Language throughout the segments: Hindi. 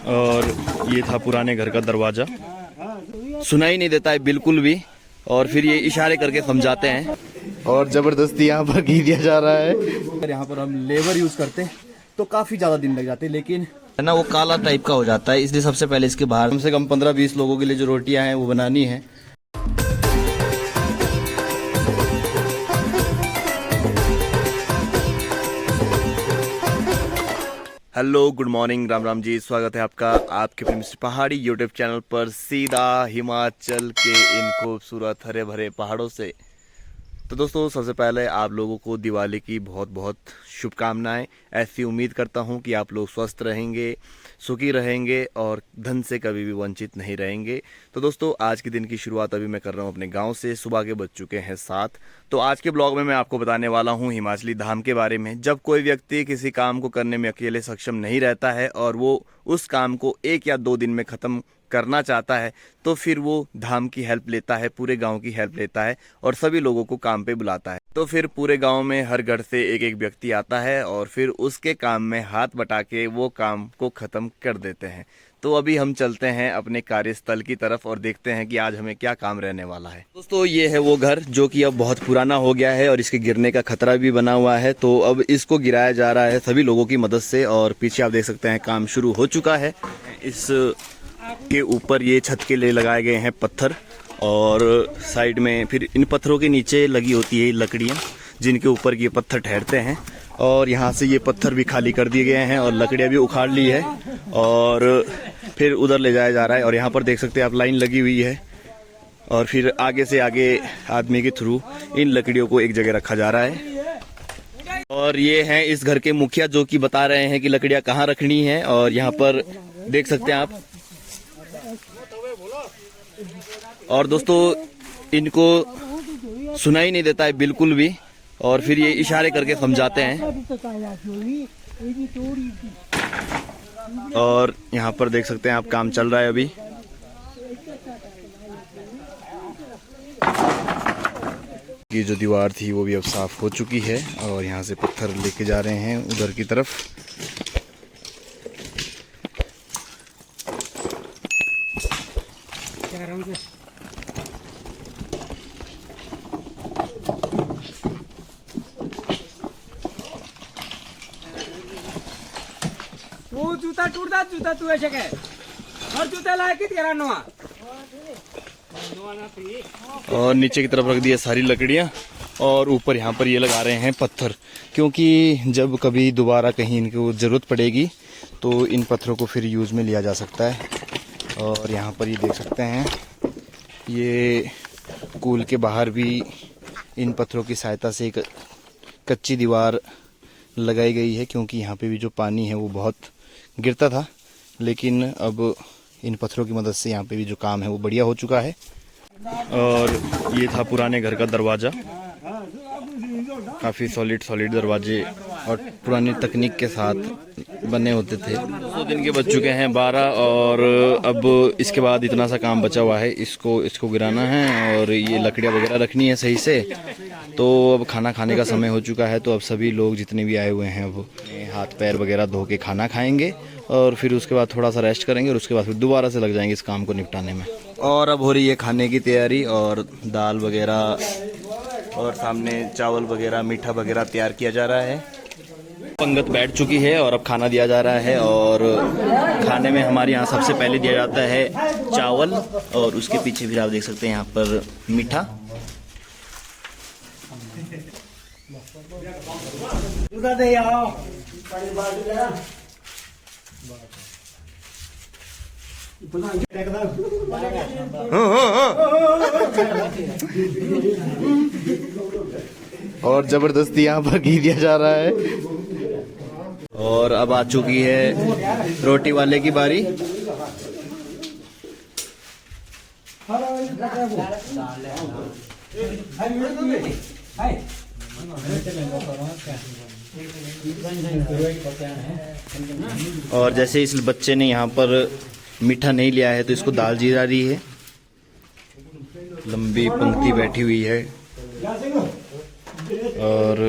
और ये था पुराने घर का दरवाजा। सुनाई नहीं देता है बिल्कुल भी, और फिर ये इशारे करके समझाते हैं और जबरदस्ती यहाँ पर घी दिया जा रहा है। अगर यहाँ पर हम लेबर यूज करते तो काफी ज्यादा दिन लग जाते, लेकिन है ना वो काला टाइप का हो जाता है, इसलिए सबसे पहले इसके बाहर कम से कम 15-20 लोगों के लिए जो रोटियां हैं वो बनानी है। Hello, good morning, Ram Ram ji. स्वागत है आपका आपके प्रेम से पहाड़ी यूट्यूब चैनल पर, सीधा हिमाचल के इन खूबसूरत हरे भरे पहाड़ों से। तो दोस्तों, सबसे पहले आप लोगों को दिवाली की बहुत बहुत शुभकामनाएं। ऐसी उम्मीद करता हूं कि आप लोग स्वस्थ रहेंगे, सुखी रहेंगे और धन से कभी भी वंचित नहीं रहेंगे। तो दोस्तों, आज के दिन की शुरुआत अभी मैं कर रहा हूं अपने गांव से। सुबह के बज चुके हैं 7। तो आज के ब्लॉग में मैं आपको बताने वाला हूं हिमाचली धाम के बारे में। जब कोई व्यक्ति किसी काम को करने में अकेले सक्षम नहीं रहता है और वो उस काम को 1 या 2 दिन में ख़त्म करना चाहता है, तो फिर वो धाम की हेल्प लेता है, पूरे गांव की हेल्प लेता है और सभी लोगों को काम पे बुलाता है। तो फिर पूरे गांव में हर घर से एक एक व्यक्ति आता है और फिर उसके काम में हाथ बटा के वो काम को ख़त्म कर देते हैं। तो अभी हम चलते हैं अपने कार्यस्थल की तरफ और देखते हैं कि आज हमें क्या काम रहने वाला है। दोस्तों, ये है वो घर जो कि अब बहुत पुराना हो गया है और इसके गिरने का खतरा भी बना हुआ है। तो अब इसको गिराया जा रहा है सभी लोगों की मदद से, और पीछे आप देख सकते हैं काम शुरू हो चुका है। इस के ऊपर ये छत के लिए लगाए गए हैं पत्थर, और साइड में फिर इन पत्थरों के नीचे लगी होती है लकड़ियाँ जिनके ऊपर ये पत्थर ठहरते हैं। और यहाँ से ये पत्थर भी खाली कर दिए गए हैं और लकड़ियाँ भी उखाड़ ली है और फिर उधर ले जाया जा रहा है। और यहाँ पर देख सकते हैं आप, लाइन लगी हुई है और फिर आगे से आगे आदमी के थ्रू इन लकड़ियों को एक जगह रखा जा रहा है। और ये हैं इस घर के मुखिया जो कि बता रहे हैं कि लकड़ियाँ कहाँ रखनी है। और यहाँ पर देख सकते हैं आप। और दोस्तों, इनको सुनाई नहीं देता है बिल्कुल भी, और फिर ये इशारे करके समझाते हैं। और यहाँ पर देख सकते हैं आप, काम चल रहा है अभी। ये जो दीवार थी वो भी अब साफ हो चुकी है और यहाँ से पत्थर लेके जा रहे हैं उधर की तरफ। वो जूता टूटता जूता तू ऐसे के और जूता लाए कि तेरा नवा और नीचे की तरफ रख दिया सारी लकड़ियाँ और ऊपर यहाँ पर ये लगा रहे हैं पत्थर, क्योंकि जब कभी दोबारा कहीं इनको ज़रूरत पड़ेगी तो इन पत्थरों को फिर यूज़ में लिया जा सकता है। और यहाँ पर ये देख सकते हैं, ये कूल के बाहर भी इन पत्थरों की सहायता से एक कच्ची दीवार लगाई गई है, क्योंकि यहाँ पे भी जो पानी है वो बहुत गिरता था, लेकिन अब इन पत्थरों की मदद से यहाँ पे भी जो काम है वो बढ़िया हो चुका है। और ये था पुराने घर का दरवाज़ा, काफ़ी सॉलिड दरवाजे और पुरानी तकनीक के साथ बने होते थे। 2 दिन के बज चुके हैं 12 और अब इसके बाद इतना सा काम बचा हुआ है, इसको गिराना है और ये लकड़ियाँ वगैरह रखनी है सही से। तो अब खाना खाने का समय हो चुका है, तो अब सभी लोग जितने भी आए हुए हैं वो हाथ पैर वगैरह धो के खाना खाएंगे और फिर उसके बाद थोड़ा सा रेस्ट करेंगे और उसके बाद फिर दोबारा से लग जाएंगे इस काम को निपटाने में। और अब हो रही है खाने की तैयारी, और दाल वगैरह और सामने चावल वगैरह मीठा वगैरह तैयार किया जा रहा है। पंगत बैठ चुकी है और अब खाना दिया जा रहा है। और खाने में हमारे यहाँ सबसे पहले दिया जाता है चावल, और उसके पीछे भी आप देख सकते हैं यहाँ पर मीठा। और जबरदस्ती यहाँ पर घी दिया जा रहा है। और अब आ चुकी है रोटी वाले की बारी। और जैसे इस बच्चे ने यहाँ पर मीठा नहीं लिया है तो इसको दाल जीरा रही है। लंबी पंक्ति बैठी हुई है और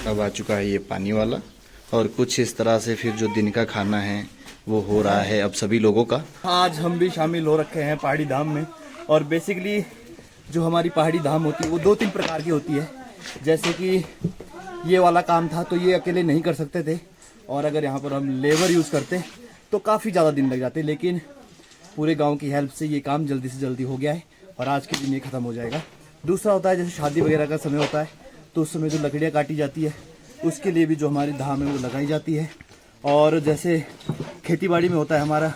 अब आ चुका है ये पानी वाला। और कुछ इस तरह से फिर जो दिन का खाना है वो हो रहा है अब सभी लोगों का। आज हम भी शामिल हो रखे हैं पहाड़ी धाम में। और बेसिकली जो हमारी पहाड़ी धाम होती है वो 2-3 प्रकार की होती है। जैसे कि ये वाला काम था तो ये अकेले नहीं कर सकते थे, और अगर यहाँ पर हम लेबर यूज़ करते तो काफ़ी ज़्यादा दिन लग जाते, लेकिन पूरे गांव की हेल्प से ये काम जल्दी से जल्दी हो गया है और आज के दिन ये ख़त्म हो जाएगा। दूसरा होता है जैसे शादी वगैरह का समय होता है तो उस समय जो लकड़ियाँ काटी जाती है उसके लिए भी जो हमारी धाम है वो लगाई जाती है। और जैसे खेतीबाड़ी में होता है हमारा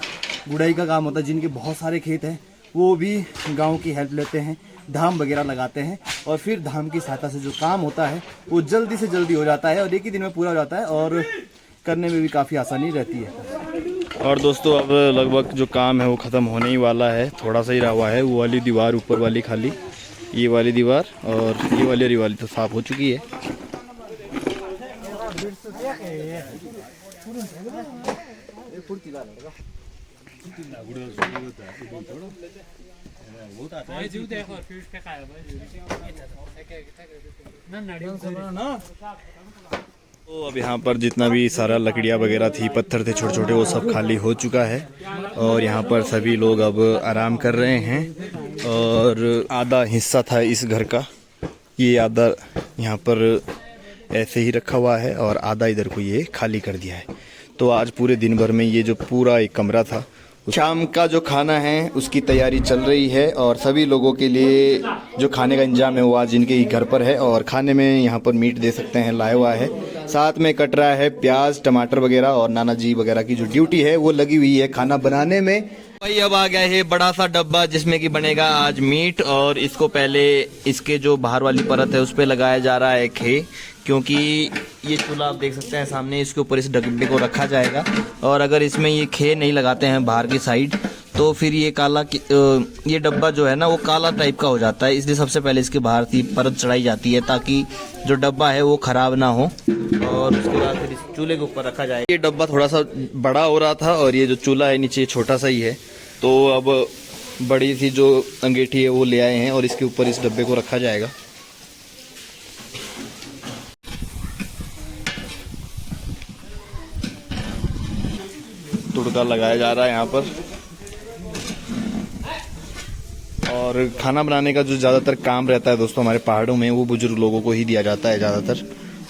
गुड़ाई का काम होता है, जिनके बहुत सारे खेत हैं वो भी गांव की हेल्प लेते हैं, धाम वगैरह लगाते हैं, और फिर धाम की सहायता से जो काम होता है वो जल्दी से जल्दी हो जाता है और एक ही दिन में पूरा हो जाता है और करने में भी काफ़ी आसानी रहती है। और दोस्तों अब लगभग जो काम है वो ख़त्म होने ही वाला है, थोड़ा सा ही रहा हुआ है। वो वाली दीवार ऊपर वाली खाली, ये वाली दीवार और ये वाली तो साफ़ हो चुकी है। तो अब यहाँ पर जितना भी सारा लकड़ियाँ वगैरह थी, पत्थर थे छोटे छोटे, वो सब खाली हो चुका है और यहाँ पर सभी लोग अब आराम कर रहे हैं। और आधा हिस्सा था इस घर का, ये आधा यहाँ पर ऐसे ही रखा हुआ है और आधा इधर को ये खाली कर दिया है। तो आज पूरे दिन भर में ये जो पूरा एक कमरा था, शाम का जो खाना है उसकी तैयारी चल रही है और सभी लोगों के लिए जो खाने का इंतजाम है वो आज इनके ही घर पर है। और खाने में यहाँ पर मीट दे सकते हैं लाया हुआ है, साथ में कट रहा है प्याज टमाटर वगैरह, और नाना जी वगैरह की जो ड्यूटी है वो लगी हुई है खाना बनाने में। भाई अब आ गया है बड़ा सा डब्बा जिसमें कि बनेगा आज मीट, और इसको पहले इसके जो बाहर वाली परत है उस पर लगाया जा रहा है खे, क्योंकि ये चूल्हा आप देख सकते हैं सामने, इसके ऊपर इस डब्बे को रखा जाएगा। और अगर इसमें ये खे नहीं लगाते हैं बाहर की साइड तो फिर ये काला ये डब्बा जो है ना वो काला टाइप का हो जाता है, इसलिए सबसे पहले इसके बाहर की परत चढ़ाई जाती है ताकि जो डब्बा है वो खराब ना हो, और उसके बाद फिर इस चूल्हे के ऊपर रखा जाएगा। ये डब्बा थोड़ा सा बड़ा हो रहा था और ये जो चूल्हा है नीचे छोटा सा ही है, तो अब बड़ी सी जो अंगीठी है वो ले आए हैं और इसके ऊपर इस डब्बे को रखा जाएगा। तुड़का लगाया जा रहा है यहाँ पर। और खाना बनाने का जो ज़्यादातर काम रहता है दोस्तों हमारे पहाड़ों में, वो बुजुर्ग लोगों को ही दिया जाता है ज़्यादातर,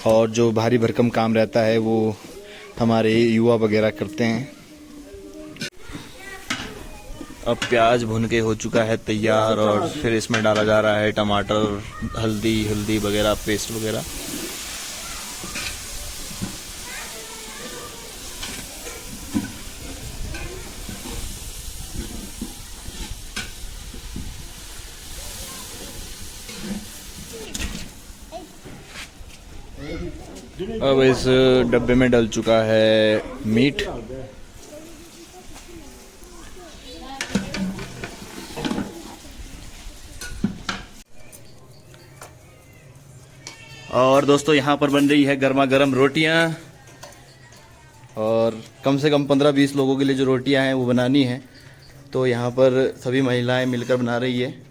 और जो भारी भरकम काम रहता है वो हमारे युवा वगैरह करते हैं। अब प्याज भुन के हो चुका है तैयार और फिर इसमें डाला जा रहा है टमाटर, हल्दी वगैरह, पेस्ट वगैरह। अब इस डब्बे में डल चुका है मीट। और दोस्तों यहाँ पर बन रही है गर्मा गर्म रोटियाँ, और कम से कम 15-20 लोगों के लिए जो रोटियाँ हैं वो बनानी है, तो यहाँ पर सभी महिलाएं मिलकर बना रही है।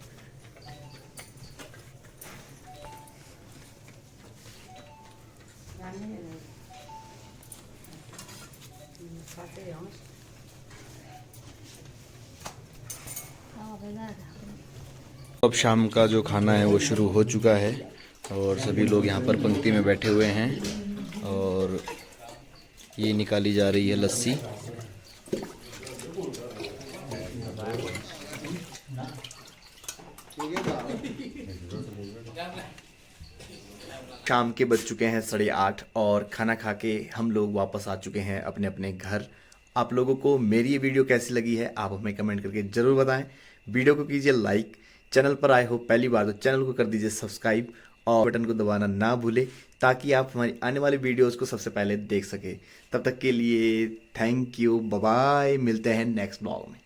अब शाम का जो खाना है वो शुरू हो चुका है और सभी लोग यहाँ पर पंक्ति में बैठे हुए हैं, और ये निकाली जा रही है लस्सी। शाम के बज चुके हैं 8:30 और खाना खा के हम लोग वापस आ चुके हैं अपने अपने घर। आप लोगों को मेरी ये वीडियो कैसी लगी है आप हमें कमेंट करके ज़रूर बताएं। वीडियो को कीजिए लाइक, चैनल पर आए हो पहली बार तो चैनल को कर दीजिए सब्सक्राइब और बटन को दबाना ना भूलें ताकि आप हमारी आने वाली वीडियोस को सबसे पहले देख सकें। तब तक के लिए थैंक यू, बाय बाय, मिलते हैं नेक्स्ट ब्लॉग में।